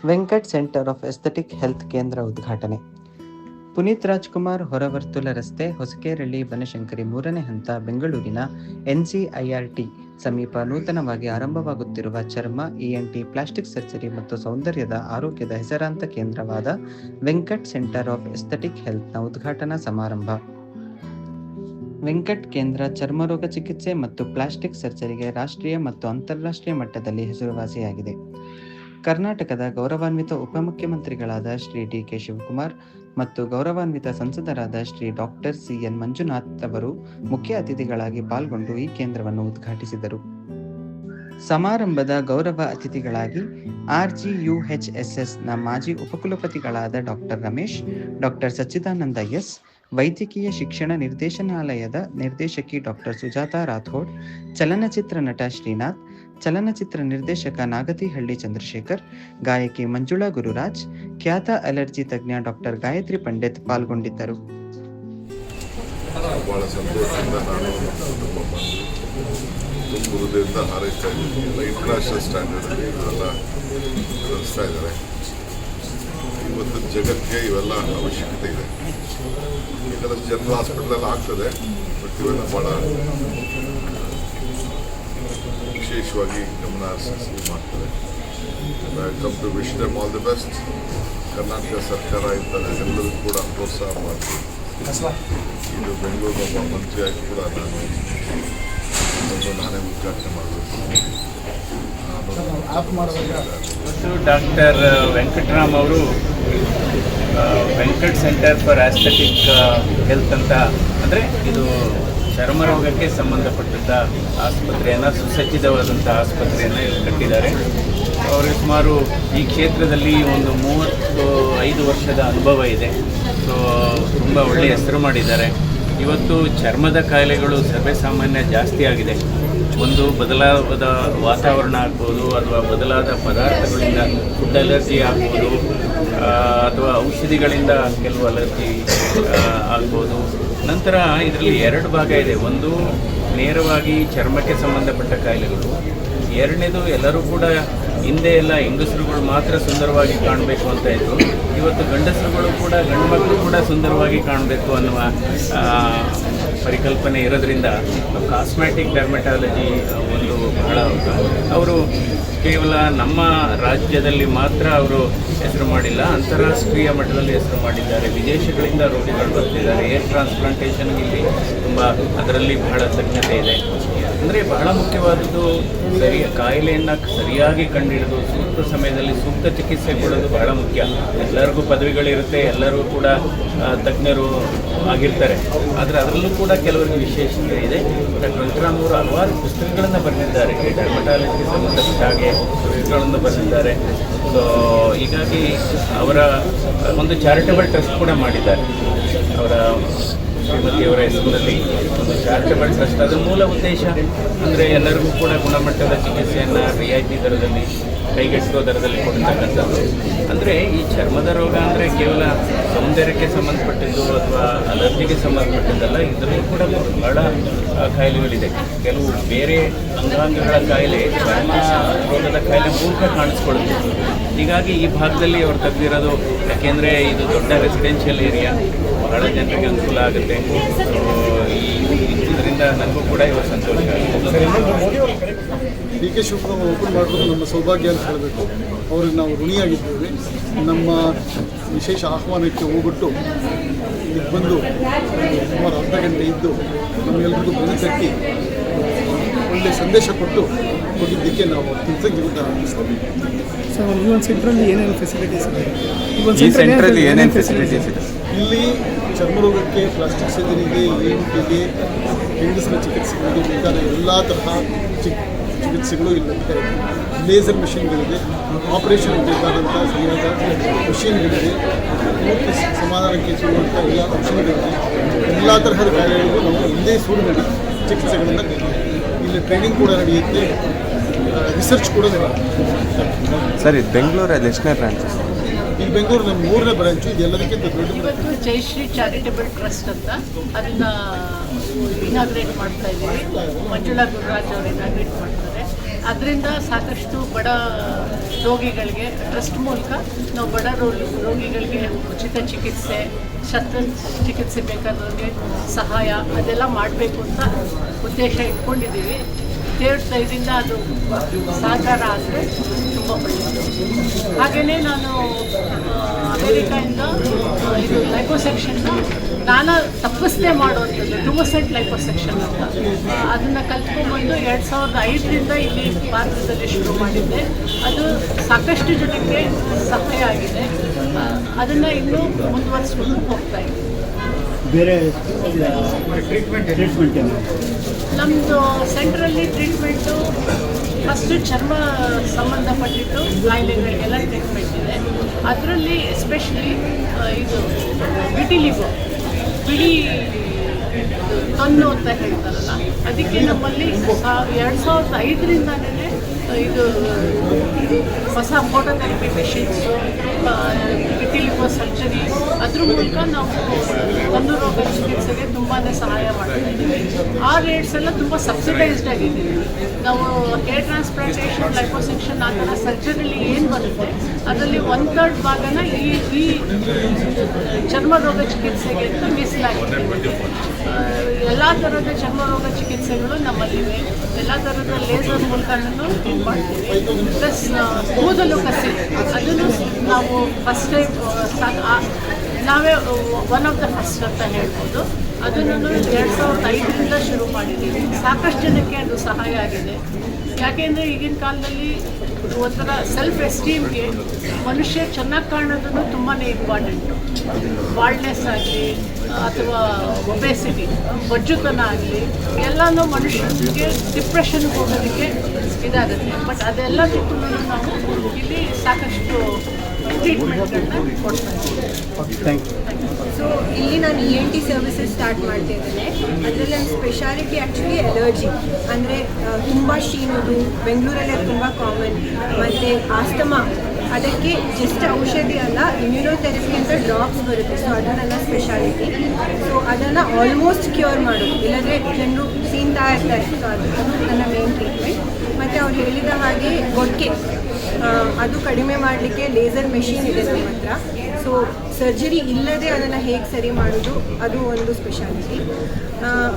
Venkat centre of aesthetic health ಕೇಂದ್ರ ಉದ್ಘಾಟನೆ. ಪುನೀತ್ ರಾಜ್ಕುಮಾರ್ ಹೊರವರ್ತುಲ ರಸ್ತೆ, ಹೊಸಕೇರಳ್ಳಿ, ಬನಶಂಕರಿ 3ನೇ ಹಂತ, ಬೆಂಗಳೂರಿನ NCIRT ಸಮೀಪ ನೂತನವಾಗಿ ಆರಂಭವಾಗುತ್ತಿರುವ ಚರ್ಮ, ENT, ಪ್ಲಾಸ್ಟಿಕ್ ಸರ್ಜರಿ ಮತ್ತು ಸೌಂದರ್ಯದ ಆರೋಗ್ಯದ ಹೆಸರಾಂತ ಕೇಂದ್ರವಾದ ವೆಂಕಟ್ ಸೆಂಟರ್ ಆಫ್ ಎಸ್ಥೆಟಿಕ್ ಹೆಲ್ತ್ನ ಉದ್ಘಾಟನಾ ಸಮಾರಂಭ. ವೆಂಕಟ್ ಕೇಂದ್ರ ಚರ್ಮರೋಗ ಚಿಕಿತ್ಸೆ ಮತ್ತು ಪ್ಲಾಸ್ಟಿಕ್ ಸರ್ಜರಿಗೆ ರಾಷ್ಟ್ರೀಯ ಮತ್ತು ಅಂತಾರಾಷ್ಟ್ರೀಯ ಮಟ್ಟದಲ್ಲಿ ಹೆಸರುವಾಸಿಯಾಗಿದೆ. ಕರ್ನಾಟಕದ ಗೌರವಾನ್ವಿತ ಉಪಮುಖ್ಯಮಂತ್ರಿಗಳಾದ ಶ್ರೀ DK ಶಿವಕುಮಾರ್ ಮತ್ತು ಗೌರವಾನ್ವಿತ ಸಂಸದರಾದ ಶ್ರೀ ಡಾಕ್ಟರ್ CN ಮಂಜುನಾಥ್ ಅವರು ಮುಖ್ಯ ಅತಿಥಿಗಳಾಗಿ ಪಾಲ್ಗೊಂಡು ಈ ಕೇಂದ್ರವನ್ನು ಉದ್ಘಾಟಿಸಿದರು. ಸಮಾರಂಭದ ಗೌರವ ಅತಿಥಿಗಳಾಗಿ RGUHSSನ ಮಾಜಿ ಉಪಕುಲಪತಿಗಳಾದ ಡಾಕ್ಟರ್ ರಮೇಶ್, ಡಾಕ್ಟರ್ ಸಚ್ಚಿದಾನಂದ S, ವೈದ್ಯಕೀಯ ಶಿಕ್ಷಣ ನಿರ್ದೇಶನಾಲಯದ ನಿರ್ದೇಶಕಿ ಡಾಕ್ಟರ್ ಸುಜಾತಾ ರಾಥೋಡ್, ಚಲನಚಿತ್ರ ನಟ ಶ್ರೀನಾಥ್, ಚಲನಚಿತ್ರ ನಿರ್ದೇಶಕ ನಾಗತಿಹಳ್ಳಿ ಚಂದ್ರಶೇಖರ್, ಗಾಯಕಿ ಮಂಜುಳಾ ಗುರುರಾಜ್, ಖ್ಯಾತ ಅಲರ್ಜಿ ತಜ್ಞ ಡಾಕ್ಟರ್ ಗಾಯತ್ರಿ ಪಂಡಿತ್ ಪಾಲ್ಗೊಂಡಿದ್ದರು. ಬಹಳ ಸಂತೋಷದಿಂದ ನಾನು ತುಂಬ ಹೃದಯದಿಂದ ಹಾರೈಸ್ತಾ ಇದ್ದೀನಿ. ಇಂಟರ್ನ್ಯಾಷನಲ್ ಸ್ಟ್ಯಾಂಡರ್ಡಲ್ಲಿ ಇವೆಲ್ಲ ಕಲಿಸ್ತಾ ಇದ್ದಾರೆ. ಇವತ್ತು ಜಗತ್ತಿಗೆ ಇವೆಲ್ಲ ಅವಶ್ಯಕತೆ ಇದೆ. ಯಾಕಂದರೆ ಜನರಲ್ ಹಾಸ್ಪಿಟಲಲ್ಲಿ ಆಗ್ತದೆ, ಬಟ್ ಇವೆಲ್ಲ ಭಾಳ ವಿಶೇಷವಾಗಿ ಗಮನ ಹರಿಸಿ ಮಾಡ್ತಾರೆ. I come to wish them all the best. Karnataka ಸರ್ಕಾರ ಇಂಥದ್ದು ಎಲ್ಲರಿಗೂ ಕೂಡ ಪ್ರೋತ್ಸಾಹ ಮಾಡ್ತೀವಿ. ಇದು ಬೆಂಗಳೂರು ಒಬ್ಬ ಮಂತ್ರಿಯಾಗಿ ಕೂಡ ನಾನೇ ಉದ್ಘಾಟನೆ ಮಾಡಬೇಕು. ಡಾಕ್ಟರ್ ವೆಂಕಟರಾಮ್ ಅವರು Venkat centre for aesthetic health ಅಂತ, ಅಂದರೆ ಇದು ಚರ್ಮರೋಗಕ್ಕೆ ಸಂಬಂಧಪಟ್ಟಂಥ ಆಸ್ಪತ್ರೆಯನ್ನು, ಸುಸಜ್ಜಿತವಾದಂಥ ಆಸ್ಪತ್ರೆಯನ್ನು ಕಟ್ಟಿದ್ದಾರೆ. ಅವರಿಗೆ ಸುಮಾರು ಈ ಕ್ಷೇತ್ರದಲ್ಲಿ ಒಂದು 35 ವರ್ಷದ ಅನುಭವ ಇದೆ. ಸೊ ತುಂಬ ಒಳ್ಳೆಯ ಹೆಸರು ಮಾಡಿದ್ದಾರೆ. ಇವತ್ತು ಚರ್ಮದ ಕಾಯಿಲೆಗಳು ಸರ್ವೇಸಾಮಾನ್ಯ ಜಾಸ್ತಿ ಆಗಿದೆ. ಒಂದು ಬದಲಾದ ವಾತಾವರಣ ಆಗ್ಬೋದು, ಅಥವಾ ಬದಲಾದ ಪದಾರ್ಥಗಳಿಂದ ಫುಡ್ ಅಲರ್ಜಿ ಆಗ್ಬೋದು, ಅಥವಾ ಔಷಧಿಗಳಿಂದ ಕೆಲವು ಅಲರ್ಜಿ ಆಗ್ಬೋದು. ನಂತರ ಇದರಲ್ಲಿ 2 ಭಾಗ ಇದೆ. ಒಂದು ನೇರವಾಗಿ ಚರ್ಮಕ್ಕೆ ಸಂಬಂಧಪಟ್ಟ ಕಾಯಿಲೆಗಳು, ಎರಡನೇದು ಎಲ್ಲರೂ ಕೂಡ ಹಿಂದೆ ಎಲ್ಲ ಹೆಂಗಸರುಗಳು ಮಾತ್ರ ಸುಂದರವಾಗಿ ಕಾಣಬೇಕು ಅಂತ ಇದ್ರು. ಇವತ್ತು ಗಂಡಸರುಗಳು ಕೂಡ, ಗಂಡು ಮಕ್ಕಳು ಕೂಡ ಸುಂದರವಾಗಿ ಕಾಣಬೇಕು ಅನ್ನುವ ಪರಿಕಲ್ಪನೆ ಇರೋದ್ರಿಂದ ಕಾಸ್ಮೆಟಿಕ್ ಡರ್ಮಟಾಲಜಿ ಒಂದು ಬಹಳ, ಅವರು ಕೇವಲ ನಮ್ಮ ರಾಜ್ಯದಲ್ಲಿ ಮಾತ್ರ ಅವರು ಹೆಸರು ಮಾಡಿಲ್ಲ, ಅಂತಾರಾಷ್ಟ್ರೀಯ ಮಟ್ಟದಲ್ಲಿ ಹೆಸರು ಮಾಡಿದ್ದಾರೆ. ವಿದೇಶಗಳಿಂದ ರೋಗಿಗಳು ಬರ್ತಿದ್ದಾರೆ. ಏರ್ ಟ್ರಾನ್ಸ್ಪ್ಲಾಂಟೇಷನ್ ಇಲ್ಲಿ ತುಂಬ, ಅದರಲ್ಲಿ ಬಹಳ ತಜ್ಞತೆ ಇದೆ. ಅಂದರೆ ಬಹಳ ಮುಖ್ಯವಾದದ್ದು ಕಾಯಿಲೆಯನ್ನು ಸರಿಯಾಗಿ ಕಂಡುಹಿಡಿದು ಸೂಕ್ತ ಸಮಯದಲ್ಲಿ ಸೂಕ್ತ ಚಿಕಿತ್ಸೆ ಕೊಡೋದು ಬಹಳ ಮುಖ್ಯ. ಎಲ್ಲರಿಗೂ ಪದವಿಗಳಿರುತ್ತೆ, ಎಲ್ಲರೂ ಕೂಡ ತಜ್ಞರು ಆಗಿರ್ತಾರೆ. ಆದರೆ ಅದರಲ್ಲೂ ಕೂಡ ಕೆಲವರಿಗೆ ವಿಶೇಷತೆ ಇದೆ. ಡಾಕ್ಟರ್ ವೆಂಕಟರಾಮ್ ಅವರು ಹಲವಾರು ಪುಸ್ತಕಗಳನ್ನು ಬರೆದಿದ್ದಾರೆ, ಈ ಡರ್ಮಟಾಲಜಿಗೆ ಸಂಬಂಧಪಟ್ಟ ಹಾಗೆ ಪುಸ್ತಕಗಳನ್ನು ಬರೆದಿದ್ದಾರೆ. ಸೊ ಹೀಗಾಗಿ ಅವರ ಒಂದು ಚಾರಿಟಬಲ್ ಟ್ರಸ್ಟ್ ಕೂಡ ಮಾಡಿದ್ದಾರೆ. ಅವರ ಶ್ರೀಮತಿಯವರ ಹೆಸರಿನಲ್ಲಿ ಒಂದು ಚಾರಿಟಬಲ್ ಟ್ರಸ್ಟ್. ಅದರ ಮೂಲ ಉದ್ದೇಶ ಅಂದರೆ ಎಲ್ಲರಿಗೂ ಕೂಡ ಗುಣಮಟ್ಟದ ಚಿಕಿತ್ಸೆಯನ್ನು ರಿಯಾಯಿತಿ ದರದಲ್ಲಿ, ಕೈಗೆಟುಕುವ ದರದಲ್ಲಿ ಕೊಡ್ತಕ್ಕಂಥದ್ದು. ಅಂದರೆ ಈ ಚರ್ಮದ ರೋಗ ಅಂದರೆ ಕೇವಲ ಸೌಂದರ್ಯಕ್ಕೆ ಸಂಬಂಧಪಟ್ಟಿದ್ದು ಅಥವಾ ಅಲರ್ಜಿಗೆ ಸಂಬಂಧಪಟ್ಟಿದ್ದಲ್ಲ, ಇದರಲ್ಲೂ ಕೂಡ ಬಹಳ ಕಾಯಿಲೆಗಳಿದೆ. ಕೆಲವು ಬೇರೆ ಅಂಗಾಂಗಗಳ ಕಾಯಿಲೆ ಚರ್ಮ ರೋಗದ ಕಾಯಿಲೆ ಮೂಲಕ ಕಾಣಿಸ್ಕೊಳ್ಳುತ್ತೆ. ಹೀಗಾಗಿ ಈ ಭಾಗದಲ್ಲಿ ಅವರು ತೆಗೆದಿರೋದು, ಯಾಕೆಂದರೆ ಇದು ದೊಡ್ಡ ರೆಸಿಡೆನ್ಷಿಯಲ್ ಏರಿಯಾ, ಬಹಳ ಜನರಿಗೆ ಅನುಕೂಲ ಆಗುತ್ತೆ. ಇದರಿಂದ ನನಗೂ ಕೂಡ ಇವತ್ತು ಸಂತೋಷ ಆಗಿದೆ. DK ಶಿವಕುಮಾರ್ ಓಪನ್ ಮಾಡೋದು ನಮ್ಮ ಸೌಭಾಗ್ಯ ಅಂತ ಹೇಳಬೇಕು. ಅವ್ರಿಗೆ ನಾವು ಋಣಿಯಾಗಿದ್ದೇವೆ. ನಮ್ಮ ವಿಶೇಷ ಆಹ್ವಾನಕ್ಕೆ ಹೋಗ್ಬಿಟ್ಟು ಇಲ್ಲಿಗೆ ಬಂದು ಸುಮಾರು ಅರ್ಧ ಗಂಟೆ ಇದ್ದು ನಮ್ಮೆಲ್ಲರಿಗೂ ಬೆನ್ನು ಒಳ್ಳೆಯ ಸಂದೇಶ ಕೊಟ್ಟು ಹೋಗಿದ್ದಕ್ಕೆ ನಾವು ಕೃತಜ್ಞತೆ ಅರ್ಪಿಸ್ತೇವೆ. ಸರ್, ಈ ಒಂದು ಸೆಂಟ್ರಲ್ಲಿ ಏನೇನು ಫೆಸಿಲಿಟೀಸ್ ಇದೆ? ಇಲ್ಲಿ ಚರ್ಮರೋಗಕ್ಕೆ, ಪ್ಲಾಸ್ಟಿಕ್ ಸರ್ಜರಿಗೆ, ENTಗೆ, ಹೆಂಗಸರ ಚಿಕಿತ್ಸೆಗಳಿಗೆ ಬೇಕಾದ ಎಲ್ಲ ತರಹ ಚಿಕಿತ್ಸೆಗಳು ಇಲ್ಲಿ ಲಭ್ಯ ಇದೆ. ಲೇಸರ್ ಮಿಷಿನ್ಗಳಿದೆ, ಆಪರೇಷನ್ ಬೇಕಾದಂಥ ಸರಿಯಾದ ಮಿಷಿನ್ಗಳಿದೆ, ಪೂರ್ತಿ ಸಮಾಧಾನಕ್ಕೆ ಸಿಗುವಂಥ ಎಲ್ಲ ಔಷಧಿಗಳಿದೆ. ಎಲ್ಲ ತರಹದ ಕಾಯಿಲೆಗಳಿಗೂ ನಾವು ಒಂದೇ ಸೂರಿನಲ್ಲಿ ಚಿಕಿತ್ಸೆಗಳನ್ನು ಇಲ್ಲಿ ಟ್ರೈನಿಂಗ್ ಕೂಡ ನಡೆಯುತ್ತೆ, ರಿಸರ್ಚ್ ಕೂಡ ನಡೆಯುತ್ತೆ. ಸರ್, ಇದು ಬೆಂಗಳೂರಲ್ಲಿ ಎಷ್ಟನೇ ಬ್ರಾಂಚ್? ಈ ಬೆಂಗಳೂರು ನಮ್ಮ 3ನೇ ಬ್ರಾಂಚು. ಇದು ಎಲ್ಲದಕ್ಕಿಂತ ದೊಡ್ಡ ಬ್ರಾಂಚ್. ಜಯಶ್ರೀ ಚಾರಿಟಬಲ್ ಟ್ರಸ್ಟ್ ಅಂತ, ಅದನ್ನು ಇನಾಗ್ರೇಟ್ ಮಾಡ್ತಾ ಇದ್ದೀವಿ. ಮಂಜುಳಾ ಗುರುರಾಜ್ ಅವರು ಇನಾಗ್ರೇಟ್ ಮಾಡ್ತಾರೆ. ಅದರಿಂದ ಸಾಕಷ್ಟು ಬಡ ರೋಗಿಗಳಿಗೆ ಟ್ರಸ್ಟ್ ಮೂಲಕ ನಾವು ಬಡ ರೋಗಿಗಳಿಗೆ ಉಚಿತ ಚಿಕಿತ್ಸೆ, ಶಸ್ತ್ರಚಿಕಿತ್ಸೆ ಬೇಕಾದವ್ರಿಗೆ ಸಹಾಯ ಅದೆಲ್ಲ ಮಾಡಬೇಕು ಅಂತ ಉದ್ದೇಶ ಇಟ್ಕೊಂಡಿದ್ದೀವಿ. ದೇವ್ರ ದಯದಿಂದ ಅದು ಸಾಕಾರ ಆದರೆ ತುಂಬ ಒಳ್ಳೆಯದು. ಹಾಗೆಯೇ ನಾನು ಅಮೇರಿಕಾಯಿಂದ ಇದು ಲೈಪೋಸೆಕ್ಷನ್ನ ನಾನು ತಪ್ಪಿಸದೆ ಮಾಡುವಂಥದ್ದು ಟುಮಸೆಂಟ್ ಲೈಪೋಸೆಕ್ಷನ್ ಅಂತ ಅದನ್ನು ಕಲ್ತ್ಕೊಂಡ್ಬಂದು 2005ರಿಂದ ಇಲ್ಲಿ ಭಾರತದಲ್ಲಿ ಶುರು ಮಾಡಿದ್ದೆ. ಅದು ಸಾಕಷ್ಟು ಜನಕ್ಕೆ ಸಹಾಯ ಆಗಿದೆ. ಅದನ್ನು ಇನ್ನೂ ಮುಂದುವರಿಸ್ಕೊಂಡು ಹೋಗ್ತಾ ಇದ್ದೀವಿ. ಬೇರೆ ಟ್ರೀಟ್ಮೆಂಟ್ ನಮ್ಮದು ಸೆಂಟ್ರಲ್ಲಿ ಟ್ರೀಟ್ಮೆಂಟು ಫಸ್ಟು ಚರ್ಮ ಸಂಬಂಧಪಟ್ಟಿದ್ದು ಕಾಯಿಲೆಗಳಿಗೆಲ್ಲ ಟ್ರೀಟ್ಮೆಂಟ್ ಇದೆ. ಅದರಲ್ಲಿ ಎಸ್ಪೆಷಲಿ ಇದು ವಿಟಿಲಿಗೋ, ಬಿಳಿ ತೊನ್ನು ಅಂತ ಹೇಳ್ತಾರಲ್ಲ, ಅದಕ್ಕೆ ನಮ್ಮಲ್ಲಿ 2005ರಿಂದನೇ ಇದು ಹೊಸ ಫೋಟೋಥೆರಪಿ ಮೆಷಿನ್ಸು, ವಿಟಿಲಿಗೋ ಸರ್ಜರಿ, ಅದ್ರ ಮೂಲಕ ನಾವು ತೊನ್ನು ರೋಗ ಚಿಕಿತ್ಸೆಗೆ ತುಂಬಾ ಸಹಾಯ ಮಾಡ್ತಾ ಇದ್ದೀವಿ. ಆ ರೇಟ್ಸ್ ಎಲ್ಲ ತುಂಬ ಸಬ್ಸಿಡೈಸ್ಡ್ ಆಗಿದ್ದೀವಿ. ನಾವು ಹೇರ್ ಟ್ರಾನ್ಸ್ಪ್ಲಾಂಟೇಷನ್, ಲೈಪೋಸೆಕ್ಷನ್ ಆ ಥರ ಸರ್ಜರಿಲಿ ಏನು ಬರುತ್ತೆ ಅದರಲ್ಲಿ 1/3 ಭಾಗನ ಈ ಚರ್ಮ ರೋಗ ಚಿಕಿತ್ಸೆಗೆ ಅಂತ ಮೀಸಲಾಗಿದೆ. ಎಲ್ಲ ಥರದ ಚರ್ಮ ರೋಗ ಚಿಕಿತ್ಸೆಗಳು ನಮ್ಮಲ್ಲಿವೆ. ಎಲ್ಲ ಥರದ ಲೇಸರ್ ಮೂಲಕನೂ ಮಾಡ್ತೀವಿ. ಪ್ಲಸ್ ಕೂದಲು ಕಸಿ ಅದನ್ನು ನಾವು ಫಸ್ಟ್ ಟೈಮ್ ನಾವೇ ಒನ್ ಆಫ್ ದ ಫಸ್ಟ್ ಅಂತ ಹೇಳ್ಬೋದು. ಅದನ್ನು 2005ರಿಂದ ಶುರು ಮಾಡಿದ್ದೀವಿ. ಸಾಕಷ್ಟು ಜನಕ್ಕೆ ಅದು ಸಹಾಯ ಆಗಿದೆ. ಯಾಕೆಂದರೆ ಈಗಿನ ಕಾಲದಲ್ಲಿ ಒಂಥರ ಸೆಲ್ಫ್ ಎಸ್ಟೀಮ್ಗೆ ಮನುಷ್ಯ ಚೆನ್ನಾಗಿ ಕಾಣೋದನ್ನು ತುಂಬಾ ಇಂಪಾರ್ಟೆಂಟು. ಬಾಲ್ಡ್ನೆಸ್ ಆಗಲಿ ಅಥವಾ ಒಬೆಸಿಟಿ, ಬೊಜ್ಜುತನ ಆಗಲಿ ಎಲ್ಲನೂ ಮನುಷ್ಯನಿಗೆ ಡಿಪ್ರೆಷನ್ಗೆ ಹೋಗೋದಕ್ಕೆ ಇದಾಗುತ್ತೆ. ಬಟ್ ಅದೆಲ್ಲದಕ್ಕೂ ನಾವು ಇಲ್ಲಿ ಸಾಕಷ್ಟು ಟ್ರೀಟ್ಮೆಂಟ್ಗಳನ್ನ ಕೊಡ್ತಾ ಇದ್ದೀವಿ. ಸೊ ಇಲ್ಲಿ ನಾನು ENT ಸರ್ವಿಸಸ್ ಸ್ಟಾರ್ಟ್ ಮಾಡ್ತಾ ಇದ್ದೇನೆ. ಅದರಲ್ಲಿ ನನ್ನ ಸ್ಪೆಷಾಲಿಟಿ ಆ್ಯಕ್ಚುಲಿ ಅಲರ್ಜಿ, ಅಂದರೆ ತುಂಬ ಶೀನೋದು ಬೆಂಗಳೂರಲ್ಲೇ ತುಂಬ ಕಾಮನ್. ಮತ್ತು ಆಸ್ತಮಾ, ಅದಕ್ಕೆ ಜಸ್ಟ್ ಔಷಧಿ ಅಲ್ಲ, ಇಮ್ಯುನೋಥೆರಪಿ ಅಂತ ಡ್ರಾಪ್ಸ್ ಬರುತ್ತೆ. ಸೊ ಅದು ನನ್ನ ಸ್ಪೆಷಾಲಿಟಿ. ಸೊ ಅದನ್ನು ಆಲ್ಮೋಸ್ಟ್ ಕ್ಯೂರ್ ಮಾಡೋದು, ಇಲ್ಲಾಂದರೆ ಜನರು ಸೀನ್ತಾ ಇರ್ತಾರೆ. ಸೊ ಅದು ನನ್ನ ಮೇನ್ ಟ್ರೀಟ್ಮೆಂಟ್. ಮತ್ತು ಅವ್ರು ಹೇಳಿದ ಹಾಗೆ ಗೊಡ್ಕೆ ಅದು ಕಡಿಮೆ ಮಾಡಲಿಕ್ಕೆ ಲೇಸರ್ ಮೆಷಿನ್ ಇದೆ ನಮ್ಮ ಹತ್ರ. ಸೊ ಸರ್ಜರಿ ಇಲ್ಲದೆ ಅದನ್ನು ಹೇಗೆ ಸರಿ ಮಾಡೋದು ಅದು ಒಂದು ಸ್ಪೆಷಾಲಿಟಿ.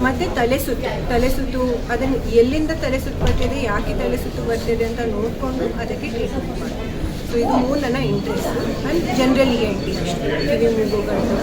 ಮತ್ತು ತಲೆ ಸುತ್ತು ಅದನ್ನು ಎಲ್ಲಿಂದ ತಲೆ ಸುತ್ತು ಬರ್ತಿದೆ, ಯಾಕೆ ತಲೆ ಸುತ್ತು ಬರ್ತಿದೆ ಅಂತ ನೋಡಿಕೊಂಡು ಅದಕ್ಕೆ ಟ್ರೀಟ್ಮೆಂಟ್ ಮಾಡೋದು. ಸೊ ಇದು ನನ್ನ ಇಂಟ್ರೆಸ್ಟ್. ಆ್ಯಂಡ್ ಜನರಲ್ ENT ಅಷ್ಟೇ, ಕಿವಿ ಮೂಗು ಗಂಟು